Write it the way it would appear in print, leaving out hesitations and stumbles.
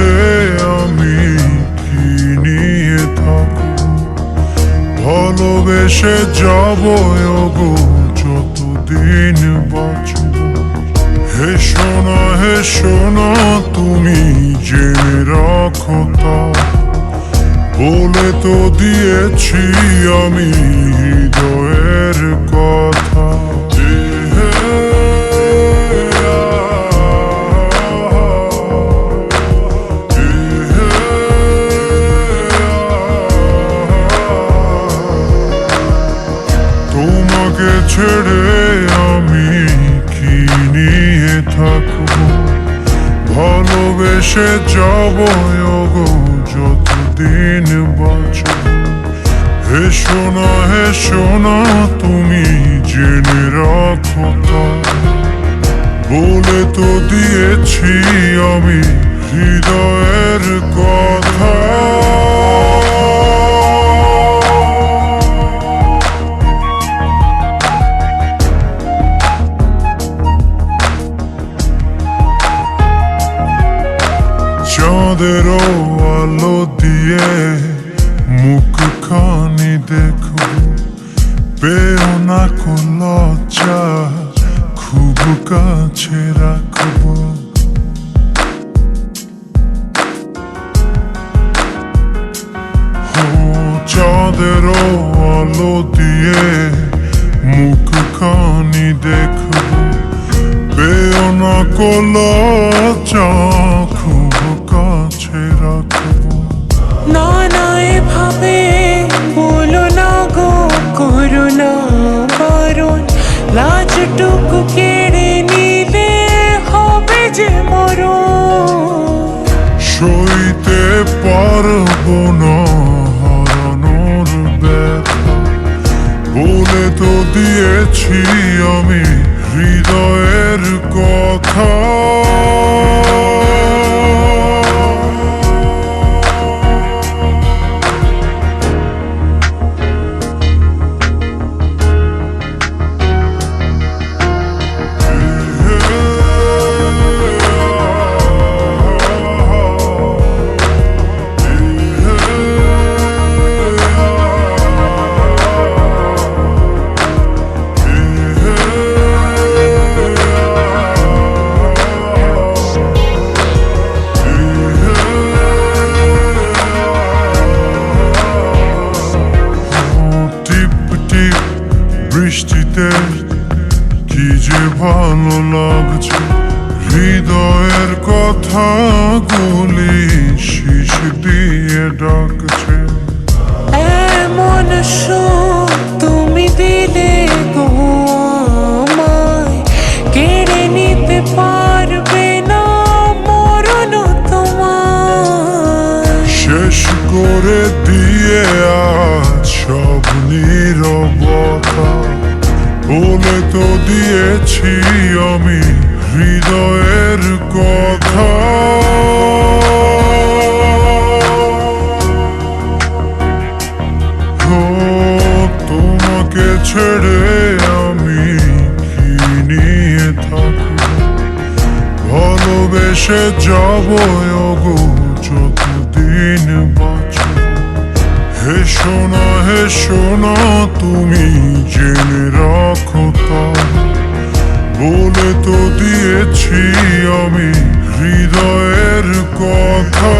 ছেড়ে আমি কি নিয়ে থাকব? ভালোবেসে যাব গো যতদিন বাঁচব। হে সোনা তুমি জেনে রাখো তা, বলে তো দিয়েছি আমি হৃদয়ের কথা। তোমাকে ছেড়ে আমি কি নিয়ে থাকবো? ভালোবেসে যাব গো যতদিন বাঁচব। হে সোনা তুমি জেনে রাখো তা, বলে তো দিয়েছি আমি হৃদয়ের কথা। চাঁদেরও আলো দিয়ে মুখখানি দেখব, পেও না কোন লজ্জা, খুব কাছে রাখব। চাঁদেরও আলো দিয়ে মুখখানি দেখব, পেও না কোন লজ্জা, খুব কাছে রাখব। না না এভাবে বলো না গো, করো না বারণ। লাজটুকু কেড়ে নিলে হবে যে মরণ। সইতে পারবো না হারানোর ব্যথা, বলে তো দিয়েছি আমি হৃদয়ের কথা। বৃষ্টিতে কি যে ভালো লাগছে, হৃদয়ের কথা গুলি শীষ দিয়ে ডাকছে। এমন সুখ তুমি দিলে গো আমায়, কেড়ে নিতে পারবে না মরণ তোমার। শেষ করে দিয়ে আজ সব নীরবতা, বলে তো দিয়েছি আমি হৃদয়ের কথা। তোমাকে ছেড়ে আমি কি নিয়ে থাকবো? ভালোবেসে যাব গো যতদিন বাঁচব। হে সোনা তুমি জেনে রাখো তা, বলে তো দিয়েছি আমি হৃদয়ের কথা।